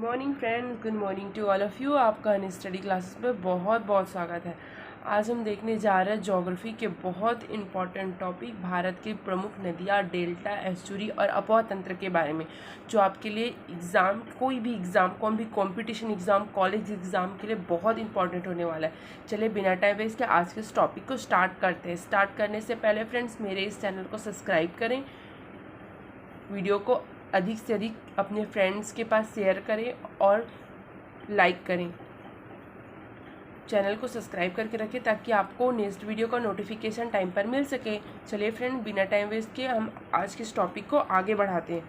Morning friends, good morning to all of you. आपका Honey study classes में बहुत बहुत स्वागत है। आज हम देखने जा रहे हैं ज्योग्राफी के बहुत इंपॉर्टेंट टॉपिक भारत की प्रमुख नदियाँ, डेल्टा, एस्चुरी और अपवाह तंत्र के बारे में, जो आपके लिए एग्ज़ाम, कोई भी कंपटीशन एग्ज़ाम, कॉलेज एग्ज़ाम के लिए बहुत इंपॉर्टेंट होने वाला है। चलिए बिना टाइम वेस्ट के आज के इस टॉपिक को स्टार्ट करते हैं। स्टार्ट करने से पहले फ्रेंड्स मेरे इस चैनल को सब्सक्राइब करें, वीडियो को अधिक से अधिक अपने फ्रेंड्स के पास शेयर करें और लाइक करें। चैनल को सब्सक्राइब करके रखें ताकि आपको नेक्स्ट वीडियो का नोटिफिकेशन टाइम पर मिल सके। चलिए फ्रेंड, बिना टाइम वेस्ट किए हम आज के इस टॉपिक को आगे बढ़ाते हैं।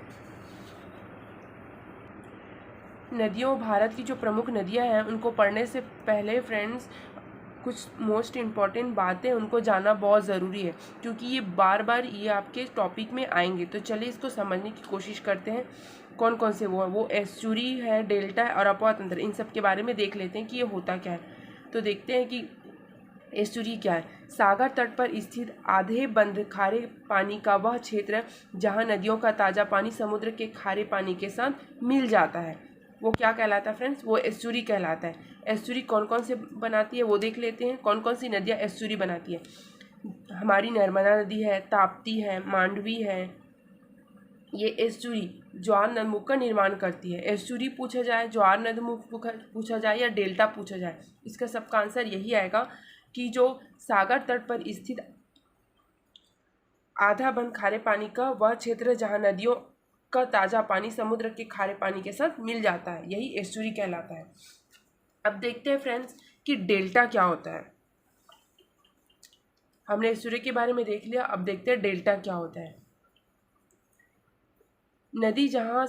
नदियों, भारत की जो प्रमुख नदियां हैं उनको पढ़ने से पहले फ्रेंड्स कुछ मोस्ट इम्पॉर्टेंट बातें उनको जानना बहुत ज़रूरी है, क्योंकि ये बार बार ये आपके टॉपिक में आएंगे। तो चलिए इसको समझने की कोशिश करते हैं। कौन कौन से वो एस्चुरी है, डेल्टा है और अपवाह तंत्र, इन सब के बारे में देख लेते हैं कि ये होता क्या है। तो देखते हैं कि एस्चुरी क्या है। सागर तट पर स्थित आधे बंद खारे पानी का वह क्षेत्र जहाँ नदियों का ताज़ा पानी समुद्र के खारे पानी के साथ मिल जाता है, वो क्या कहलाता है फ्रेंड्स? वो एस्चुरी कहलाता है। एस्चुरी कौन कौन से बनाती है वो देख लेते हैं। कौन कौन सी नदियाँ एस्चुरी बनाती है? हमारी नर्मदा नदी है, ताप्ती है, मांडवी है। ये एस्चुरी ज्वार नदमुख का निर्माण करती है। एस्चुरी पूछा जाए, ज्वार नदमुख पूछा जाए या डेल्टा पूछा जाए, इसका सबका आंसर यही आएगा कि जो सागर तट पर स्थित आधा बंद खारे पानी का वह क्षेत्र जहाँ नदियों का ताज़ा पानी समुद्र के खारे पानी के साथ मिल जाता है, यही एस्चुरी कहलाता है। अब देखते हैं फ्रेंड्स कि डेल्टा क्या होता है। हमने एस्चुरी के बारे में देख लिया, अब देखते हैं डेल्टा क्या होता है। नदी जहाँ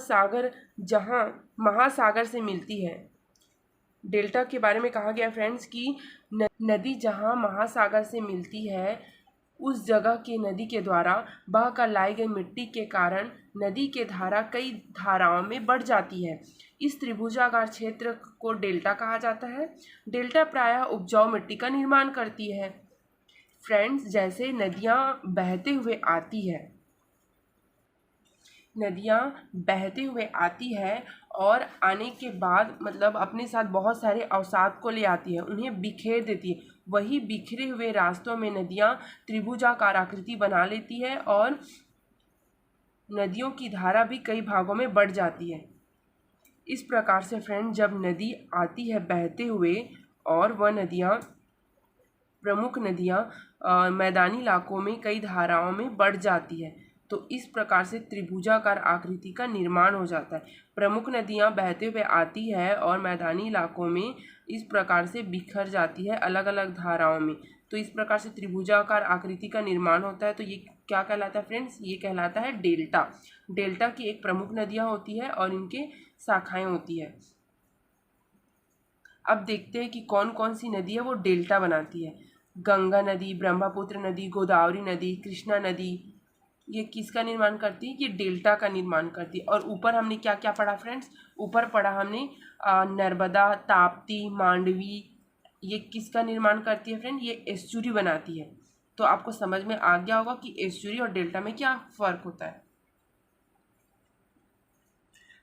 महासागर से मिलती है। डेल्टा के बारे में कहा गया फ्रेंड्स कि नदी जहाँ महासागर से मिलती है उस जगह की नदी के द्वारा बह कर लाई गई मिट्टी के कारण नदी के धारा कई धाराओं में बढ़ जाती है। इस त्रिभुजाकार क्षेत्र को डेल्टा कहा जाता है। डेल्टा प्रायः उपजाऊ मिट्टी का निर्माण करती है। फ्रेंड्स, जैसे नदियाँ बहते हुए आती है और आने के बाद मतलब अपने साथ बहुत सारे अवसाद को ले आती है, उन्हें बिखेर देती है। वही बिखरे हुए रास्तों में नदियाँ त्रिभुजाकार आकृति बना लेती है और नदियों की धारा भी कई भागों में बढ़ जाती है। इस प्रकार से फ्रेंड, जब नदी आती है बहते हुए और वह नदियाँ, प्रमुख नदियाँ मैदानी इलाकों में कई धाराओं में बढ़ जाती है, तो इस प्रकार से त्रिभुजाकार आकृति का निर्माण हो जाता है। प्रमुख नदियाँ बहते हुए आती है और मैदानी इलाकों में इस प्रकार से बिखर जाती है अलग अलग धाराओं में, तो इस प्रकार से त्रिभुजाकार आकृति का निर्माण होता है। तो ये क्या कहलाता है फ्रेंड्स? ये कहलाता है डेल्टा। डेल्टा की एक प्रमुख नदियाँ होती है और इनके शाखाएं होती है। अब देखते हैं कि कौन कौन सी नदी है वो डेल्टा बनाती है। गंगा नदी, ब्रह्मपुत्र नदी, गोदावरी नदी, कृष्णा नदी, ये किसका निर्माण करती है? ये डेल्टा का निर्माण करती है। और ऊपर हमने क्या क्या पढ़ा फ्रेंड्स? ऊपर पढ़ा हमने नर्मदा, ताप्ती, मांडवी, ये किसका निर्माण करती है फ्रेंड? ये एस्चुरी बनाती है। तो आपको समझ में आ गया होगा कि एस्चुरी और डेल्टा में क्या फर्क होता है।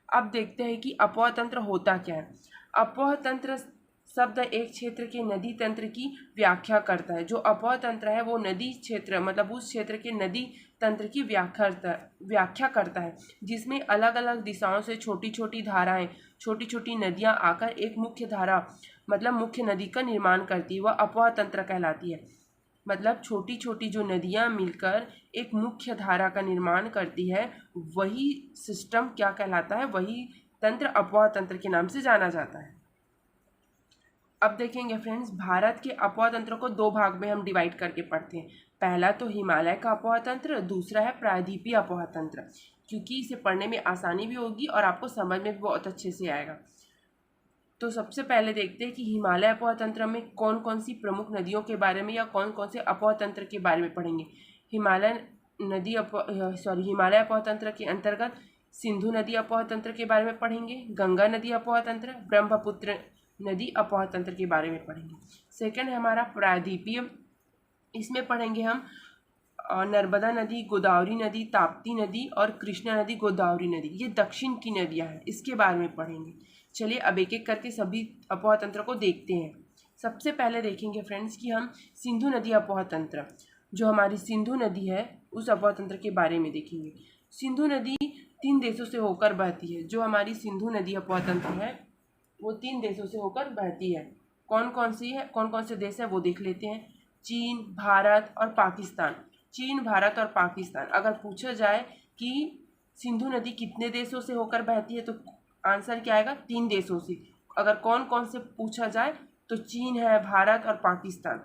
अब देखते हैं कि अपवाह तंत्र होता क्या है। अपवाह तंत्र शब्द एक क्षेत्र के नदी तंत्र की व्याख्या करता है। जो अपवाह तंत्र है वो नदी क्षेत्र मतलब उस क्षेत्र के नदी तंत्र की व्याख्या करता है, जिसमें अलग अलग दिशाओं से छोटी छोटी धाराएं, छोटी छोटी नदियां आकर एक मुख्य धारा मतलब मुख्य नदी का निर्माण करती है, वह अपवाह तंत्र कहलाती है। मतलब छोटी छोटी जो नदियां मिलकर एक मुख्य धारा का निर्माण करती है, वही सिस्टम क्या कहलाता है? वही तंत्र अपवाह तंत्र के नाम से जाना जाता है। अब देखेंगे फ्रेंड्स, भारत के अपवाह तंत्र को दो भाग में हम डिवाइड करके पढ़ते हैं। पहला तो हिमालय का अपवाह तंत्र, दूसरा है प्रायद्वीपीय अपवाह तंत्र, क्योंकि इसे पढ़ने में आसानी भी होगी और आपको समझ में भी बहुत अच्छे से आएगा। तो सबसे पहले देखते हैं कि हिमालय अपवाह तंत्र में कौन कौन सी प्रमुख नदियों के बारे में या कौन कौन से अपवाह तंत्र के बारे में पढ़ेंगे। हिमालय अपवाह तंत्र के अंतर्गत सिंधु नदी अपवाह तंत्र के बारे में पढ़ेंगे, गंगा नदी अपवाह तंत्र, ब्रह्मपुत्र नदी अपवाह तंत्र के बारे में पढ़ेंगे। सेकंड है हमारा प्रायद्वीपीय, इसमें पढ़ेंगे हम नर्मदा नदी, गोदावरी नदी, ताप्ती नदी और कृष्णा नदी, गोदावरी नदी, ये दक्षिण की नदियां हैं, इसके बारे में पढ़ेंगे। चलिए अब एक एक करके सभी अपोह तंत्र को देखते हैं। सबसे पहले देखेंगे फ्रेंड्स कि हम सिंधु नदी अपोह तंत्र, जो हमारी सिंधु नदी है उस अपोह तंत्र के बारे में देखेंगे। सिंधु नदी 3 देशों से होकर बहती है। जो हमारी सिंधु नदी अपोह तंत्र है वो 3 देशों से होकर बहती है। कौन कौन सी है, कौन कौन से देश है वो देख लेते हैं। चीन, भारत और पाकिस्तान। चीन, भारत और पाकिस्तान। अगर पूछा जाए कि सिंधु नदी कितने देशों से होकर बहती है तो आंसर क्या आएगा, 3 देशों से। अगर कौन कौन से पूछा जाए तो चीन है, भारत और पाकिस्तान।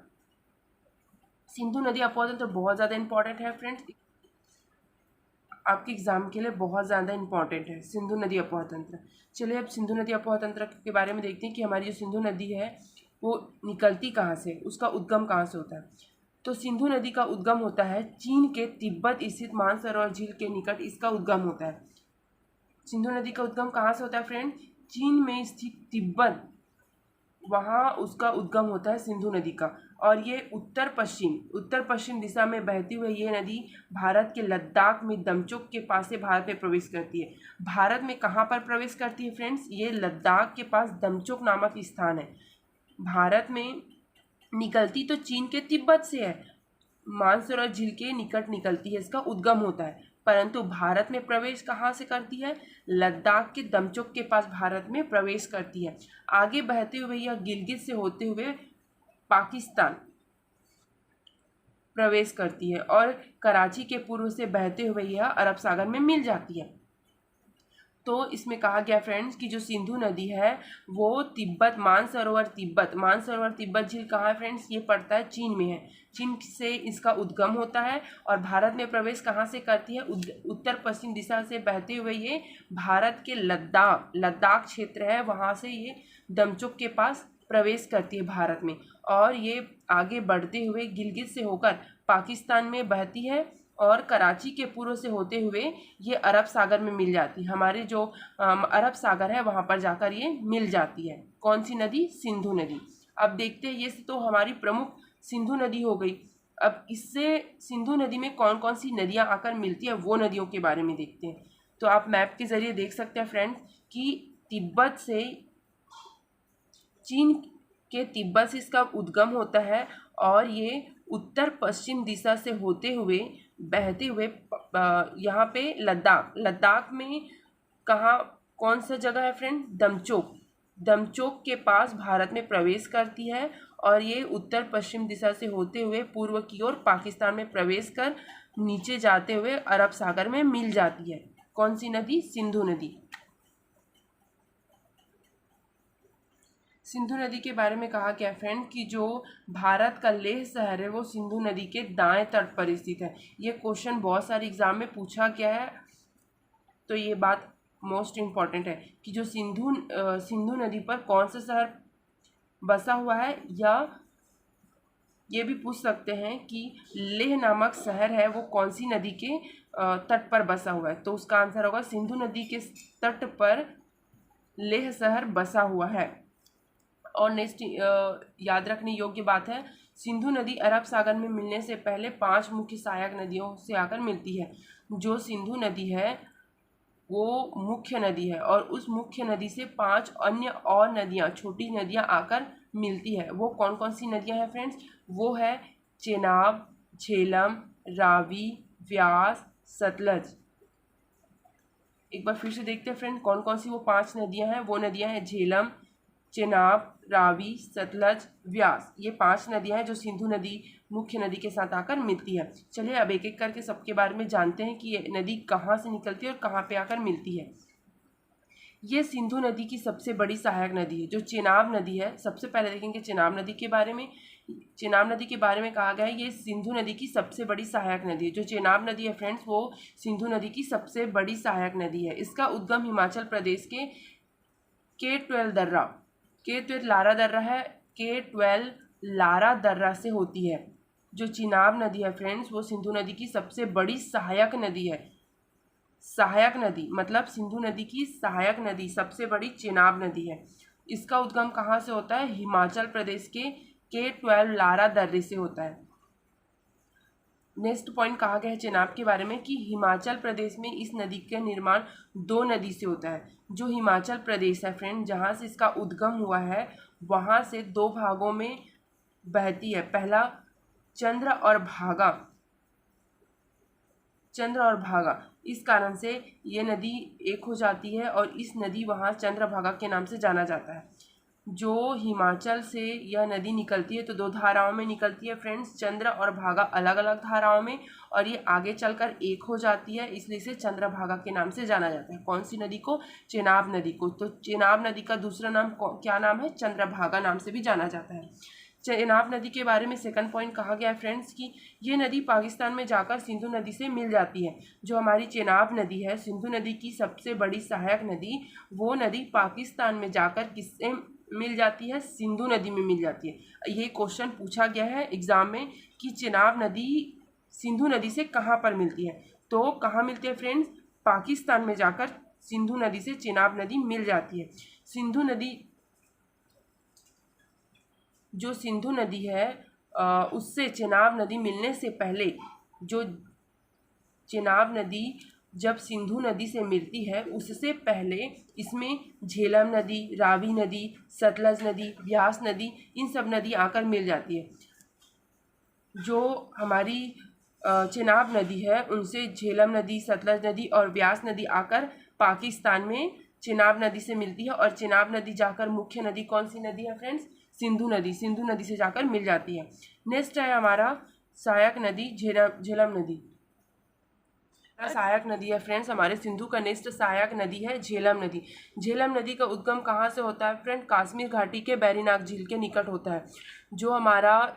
सिंधु नदी अपोह तंत्र बहुत ज़्यादा इंपॉर्टेंट है फ्रेंड्स, आपके एग्जाम के लिए बहुत ज़्यादा इंपॉर्टेंट है सिंधु नदी अपोह तंत्र। चलिए अब सिंधु नदी अपोह तंत्र के बारे में देखते हैं कि हमारी जो सिंधु नदी है वो निकलती कहाँ से, उसका उद्गम कहाँ से होता है। तो सिंधु नदी का उद्गम होता है चीन के तिब्बत स्थित मानसरोवर झील के निकट, इसका उद्गम होता है। सिंधु नदी का उद्गम कहाँ से होता है फ्रेंड, चीन में स्थित तिब्बत, वहाँ उसका उद्गम होता है सिंधु नदी का। और ये उत्तर पश्चिम दिशा में बहती हुई ये नदी भारत के लद्दाख में दमचोक के पास से भारत में प्रवेश करती है। भारत में कहाँ पर प्रवेश करती है फ्रेंड्स, ये लद्दाख के पास दमचोक नामक स्थान है। भारत में निकलती तो चीन के तिब्बत से है, मानसरोवर झील के निकट निकलती है, इसका उद्गम होता है। परंतु भारत में प्रवेश कहाँ से करती है, लद्दाख के दमचोक के पास भारत में प्रवेश करती है। आगे बहते हुए यह गिलगित से होते हुए पाकिस्तान प्रवेश करती है और कराची के पूर्व से बहते हुए यह अरब सागर में मिल जाती है। तो इसमें कहा गया फ्रेंड्स कि जो सिंधु नदी है वो मानसरोवर तिब्बत झील कहाँ है फ्रेंड्स, ये पड़ता है चीन में है। चीन से इसका उद्गम होता है और भारत में प्रवेश कहाँ से करती है, उत्तर पश्चिम दिशा से बहते हुए ये भारत के लद्दाख क्षेत्र है, वहाँ से ये दमचोक के पास प्रवेश करती है भारत में। और ये आगे बढ़ते हुए गिलगित से होकर पाकिस्तान में बहती है और कराची के पूर्व से होते हुए ये अरब सागर में मिल जाती है। हमारे जो अरब सागर है वहाँ पर जाकर ये मिल जाती है। कौन सी नदी, सिंधु नदी। अब देखते हैं, ये तो हमारी प्रमुख सिंधु नदी हो गई। अब इससे सिंधु नदी में कौन कौन सी नदियाँ आकर मिलती है वो नदियों के बारे में देखते हैं। तो आप मैप के ज़रिए देख सकते हैं फ्रेंड्स कि तिब्बत से, चीन के तिब्बत से इसका उद्गम होता है और ये उत्तर पश्चिम दिशा से होते हुए बहते हुए यहाँ पे लद्दाख में कहाँ, कौन सा जगह है फ्रेंड, दमचोक के पास भारत में प्रवेश करती है और ये उत्तर पश्चिम दिशा से होते हुए पूर्व की ओर पाकिस्तान में प्रवेश कर नीचे जाते हुए अरब सागर में मिल जाती है। कौन सी नदी, सिंधु नदी। सिंधु नदी के बारे में कहा गया फ्रेंड कि जो भारत का लेह शहर है वो सिंधु नदी के दाएं तट पर स्थित है। ये क्वेश्चन बहुत सारे एग्जाम में पूछा गया है, तो ये बात मोस्ट इम्पॉर्टेंट है कि जो सिंधु नदी पर कौन सा शहर बसा हुआ है, या ये भी पूछ सकते हैं कि लेह नामक शहर है वो कौन सी नदी के तट पर बसा हुआ है। तो उसका आंसर होगा सिंधु नदी के तट पर लेह शहर बसा हुआ है। और नेक्स्ट याद रखने योग्य बात है, सिंधु नदी अरब सागर में मिलने से पहले 5 मुख्य सहायक नदियों से आकर मिलती है। जो सिंधु नदी है वो मुख्य नदी है और उस मुख्य नदी से 5 अन्य और नदियाँ, छोटी नदियाँ आकर मिलती है। वो कौन कौन सी नदियाँ हैं फ्रेंड्स, वो है चेनाब, झेलम, रावी, व्यास, सतलज। एक बार फिर से देखते हैं फ्रेंड कौन कौन सी वो 5 नदियाँ हैं। वो नदियाँ हैं झेलम, चेनाब, रावी, सतलज, व्यास। ये 5 नदियाँ हैं जो सिंधु नदी मुख्य नदी के साथ आकर मिलती है। चलिए अब एक एक करके सबके बारे में जानते हैं कि ये नदी कहाँ से निकलती है और कहाँ पे आकर मिलती है। ये सिंधु नदी की सबसे बड़ी सहायक नदी है। जो चेनाब नदी है, सबसे पहले देखेंगे चेनाब नदी के बारे में। चेनाब नदी के बारे में कहा गया है ये सिंधु नदी की सबसे बड़ी सहायक नदी है। जो चेनाब नदी है फ्रेंड्स वो सिंधु नदी की सबसे बड़ी सहायक नदी है। इसका उद्गम हिमाचल प्रदेश के K12 लारा दर्रा है, K12 लारा दर्रा से होती है। जो चिनाब नदी है फ्रेंड्स वो सिंधु नदी की सबसे बड़ी सहायक नदी है। सहायक नदी मतलब सिंधु नदी की सहायक नदी सबसे बड़ी चेनाब नदी है। इसका उद्गम कहाँ से होता है, हिमाचल प्रदेश के K12 लारा दर्रे से होता है। नेक्स्ट पॉइंट कहा गया है चेनाब के बारे में कि हिमाचल प्रदेश में इस नदी का निर्माण दो नदी से होता है। जो हिमाचल प्रदेश है फ्रेंड, जहाँ से इसका उद्गम हुआ है, वहाँ से दो भागों में बहती है। पहला चंद्र और भागा, चंद्र और भागा, इस कारण से ये नदी एक हो जाती है और इस नदी वहाँ चंद्रभागा के नाम से जाना जाता है। जो हिमाचल से यह नदी निकलती है तो दो धाराओं में निकलती है फ्रेंड्स, चंद्र और भागा अलग अलग धाराओं में, और ये आगे चलकर एक हो जाती है, इसलिए इसे चंद्रभागा के नाम से जाना जाता है। कौन सी नदी को? चेनाब नदी को। तो चेनाब नदी का दूसरा नाम क्या नाम है? चंद्रभागा नाम से भी जाना जाता है। चेनाब नदी के बारे में सेकंड पॉइंट कहा गया है फ्रेंड्स कि ये नदी पाकिस्तान में जाकर सिंधु नदी से मिल जाती है। जो हमारी चेनाब नदी है, सिंधु नदी की सबसे बड़ी सहायक नदी, वो नदी पाकिस्तान में जाकर किससे मिल जाती है? सिंधु नदी में मिल जाती है। ये क्वेश्चन पूछा गया है एग्जाम में कि चेनाब नदी सिंधु नदी से कहाँ पर मिलती है। तो कहाँ मिलती है फ्रेंड्स? पाकिस्तान में जाकर सिंधु नदी से चेनाब नदी मिल जाती है। सिंधु नदी, जो सिंधु नदी है उससे चेनाब नदी मिलने से पहले, जो चेनाब नदी जब सिंधु नदी से मिलती है उससे पहले इसमें झेलम नदी, रावी नदी, सतलज नदी, ब्यास नदी, इन सब नदी आकर मिल जाती है। जो हमारी चेनाब नदी है उनसे झेलम नदी, सतलज नदी और ब्यास नदी आकर पाकिस्तान में चेनाब नदी से मिलती है, और चेनाब नदी जाकर मुख्य नदी कौन सी नदी है फ्रेंड्स? सिंधु नदी, सिंधु नदी से जाकर मिल जाती है। नेक्स्ट है हमारा सहायक नदी झेलम नदी। सहायक नदी है फ्रेंड्स हमारे सिंधु का। नेक्स्ट सहायक नदी है झेलम नदी। झेलम नदी का उद्गम कहाँ से होता है फ्रेंड? कश्मीर घाटी के बैरीनाग झील के निकट होता है। जो हमारा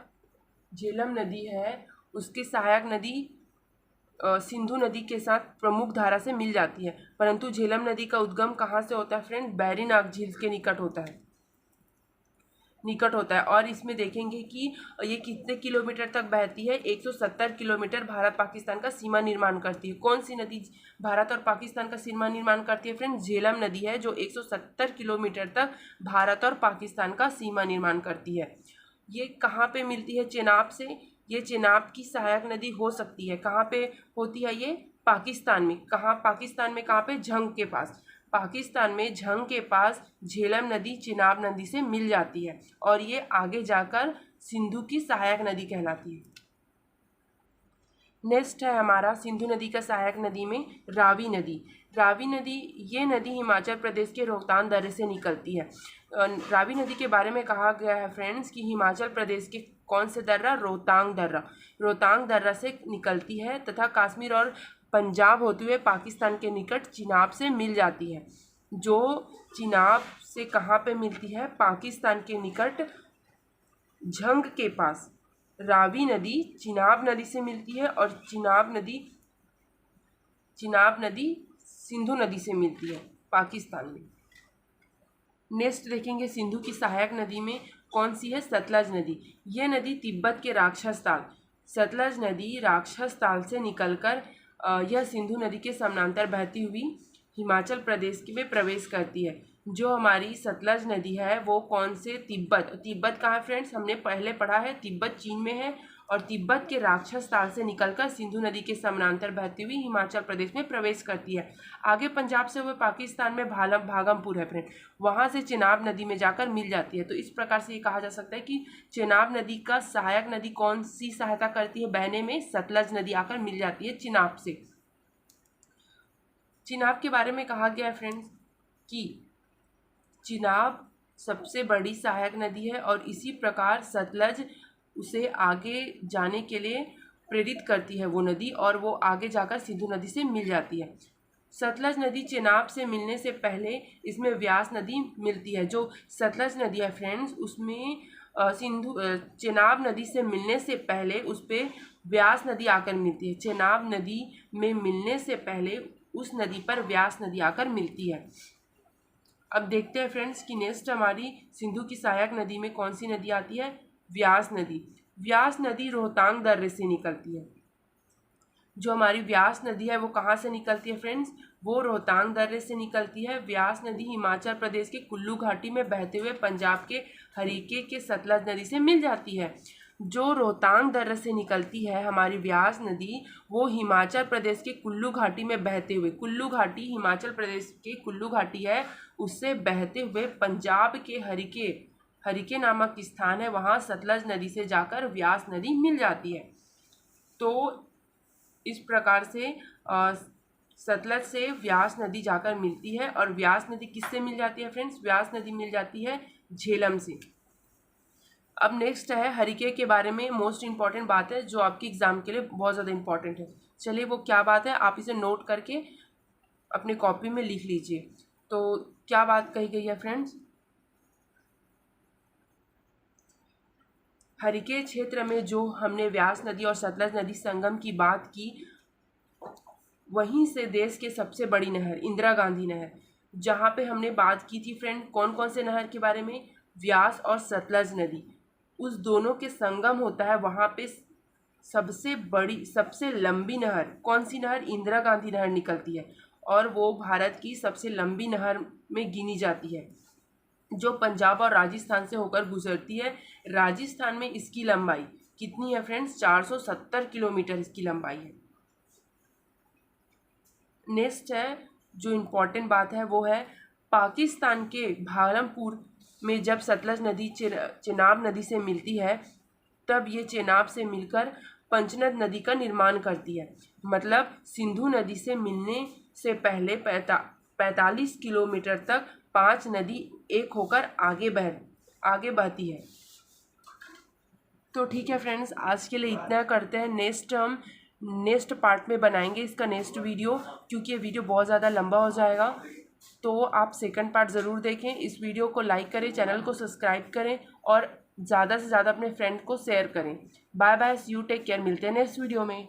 झेलम नदी है उसकी सहायक नदी सिंधु नदी के साथ प्रमुख धारा से मिल जाती है, परंतु झेलम नदी का उद्गम कहाँ से होता है फ्रेंड? बैरीनाग झील के निकट होता है, और इसमें देखेंगे कि ये कितने किलोमीटर तक बहती है? 170 किलोमीटर भारत पाकिस्तान का सीमा निर्माण करती है। कौन सी नदी भारत और पाकिस्तान का सीमा निर्माण करती है फ्रेंड्स? झेलम नदी है, जो 170 किलोमीटर तक भारत और पाकिस्तान का सीमा निर्माण करती है। ये कहाँ पे मिलती है? चेनाब से। ये चेनाब की सहायक नदी हो सकती है। कहाँ पे होती है ये? पाकिस्तान में। कहाँ? पाकिस्तान में कहाँ पे? झंग के पास। पाकिस्तान में झंग के पास झेलम नदी चेनाब नदी से मिल जाती है और ये आगे जाकर सिंधु की सहायक नदी कहलाती है। नेक्स्ट है हमारा सिंधु नदी का सहायक नदी में रावी नदी। रावी नदी, ये नदी हिमाचल प्रदेश के रोहतांग दर्रे से निकलती है। रावी नदी के बारे में कहा गया है फ्रेंड्स कि हिमाचल प्रदेश के कौन से दर्रा? रोहतांग दर्रा। रोहतांग दर्रा से निकलती है तथा कश्मीर और पंजाब होते हुए पाकिस्तान के निकट चिनाब से मिल जाती है। जो चिनाब से कहाँ पे मिलती है? पाकिस्तान के निकट झंग के पास रावी नदी चिनाब नदी से मिलती है और चिनाब नदी सिंधु नदी से मिलती है पाकिस्तान में। नेक्स्ट देखेंगे सिंधु की सहायक नदी में कौन सी है? सतलज नदी। यह नदी तिब्बत के राक्षस ताल, सतलज नदी राक्षस ताल से निकलकर यह सिंधु नदी के समानांतर बहती हुई हिमाचल प्रदेश में प्रवेश करती है। जो हमारी सतलज नदी है वो कौन से? तिब्बत कहाँ है फ्रेंड्स? हमने पहले पढ़ा है तिब्बत चीन में है, और तिब्बत के राक्षस ताल से निकलकर सिंधु नदी के समानांतर बहती हुई हिमाचल प्रदेश में प्रवेश करती है। आगे पंजाब से हुए पाकिस्तान में भागमपुर है फ्रेंड, वहाँ से चेनाब नदी में जाकर मिल जाती है। तो इस प्रकार से ये कहा जा सकता है कि चेनाब नदी का सहायक नदी कौन सी सहायता करती है बहने में? सतलज नदी आकर मिल जाती है चिनाब से। चिनाब के बारे में कहा गया है फ्रेंड्स कि चिनाब सबसे बड़ी सहायक नदी है और इसी प्रकार सतलज उसे आगे जाने के लिए प्रेरित करती है वो नदी, और वो आगे जाकर सिंधु नदी से मिल जाती है। सतलज नदी चेनाब से मिलने से पहले इसमें व्यास नदी मिलती है। जो सतलज नदी है फ्रेंड्स उसमें चेनाब नदी से मिलने से पहले उस पर व्यास नदी आकर मिलती है। चेनाब नदी में मिलने से पहले उस नदी पर व्यास नदी आकर मिलती है। अब देखते हैं फ्रेंड्स कि नेक्स्ट हमारी सिंधु की सहायक नदी में कौन सी नदी आती है? व्यास नदी। व्यास नदी रोहतांग दर्रे से निकलती है। जो हमारी व्यास नदी है वो कहाँ से निकलती है फ्रेंड्स? वो रोहतांग दर्रे से निकलती है। व्यास नदी हिमाचल प्रदेश के कुल्लू घाटी में बहते हुए पंजाब के हरीके के सतलज नदी से मिल जाती है। जो रोहतांग दर्रे से निकलती है हमारी व्यास नदी, वो हिमाचल प्रदेश के कुल्लू घाटी में बहते हुए, कुल्लू घाटी हिमाचल प्रदेश के कुल्लू घाटी है, उससे बहते हुए पंजाब के हरिके नामक स्थान है, वहाँ सतलज नदी से जाकर व्यास नदी मिल जाती है। तो इस प्रकार से सतलज से व्यास नदी जाकर मिलती है। और व्यास नदी किससे मिल जाती है फ्रेंड्स? व्यास नदी मिल जाती है झेलम से। अब नेक्स्ट है हरिके के बारे में मोस्ट इंपॉर्टेंट बात है जो आपके एग्जाम के लिए बहुत ज़्यादा इंपॉर्टेंट है। चलिए वो क्या बात है, आप इसे नोट करके अपने कॉपी में लिख लीजिए। तो क्या बात कही गई है फ्रेंड्स? हरिके क्षेत्र में जो हमने व्यास नदी और सतलज नदी संगम की बात की, वहीं से देश के सबसे बड़ी नहर इंदिरा गांधी नहर, जहाँ पे हमने बात की थी फ्रेंड कौन कौन से नहर के बारे में? व्यास और सतलज नदी, उस दोनों के संगम होता है। वहाँ पे सबसे बड़ी सबसे लंबी नहर कौन सी नहर? इंदिरा गांधी नहर निकलती है, और वो भारत की सबसे लंबी नहर में गिनी जाती है, जो पंजाब और राजस्थान से होकर गुजरती है। राजस्थान में इसकी लंबाई कितनी है फ्रेंड्स? 470 किलोमीटर इसकी लंबाई है। नेक्स्ट है जो इम्पोर्टेंट बात है वो है पाकिस्तान के भागलपुर में जब सतलज नदी चेनाब नदी से मिलती है, तब ये चेनाब से मिलकर पंचनद नदी का निर्माण करती है। मतलब सिंधु नदी से मिलने से पहले 45 किलोमीटर तक 5 नदी एक होकर आगे बहती है। तो ठीक है फ्रेंड्स, आज के लिए इतना करते हैं। नेक्स्ट पार्ट में बनाएंगे इसका नेक्स्ट वीडियो, क्योंकि ये वीडियो बहुत ज़्यादा लंबा हो जाएगा। तो आप सेकंड पार्ट ज़रूर देखें। इस वीडियो को लाइक करें, चैनल को सब्सक्राइब करें और ज़्यादा से ज़्यादा अपने फ्रेंड को शेयर करें। Bye bye, see you, take care, मिलते हैं नेक्स्ट वीडियो में।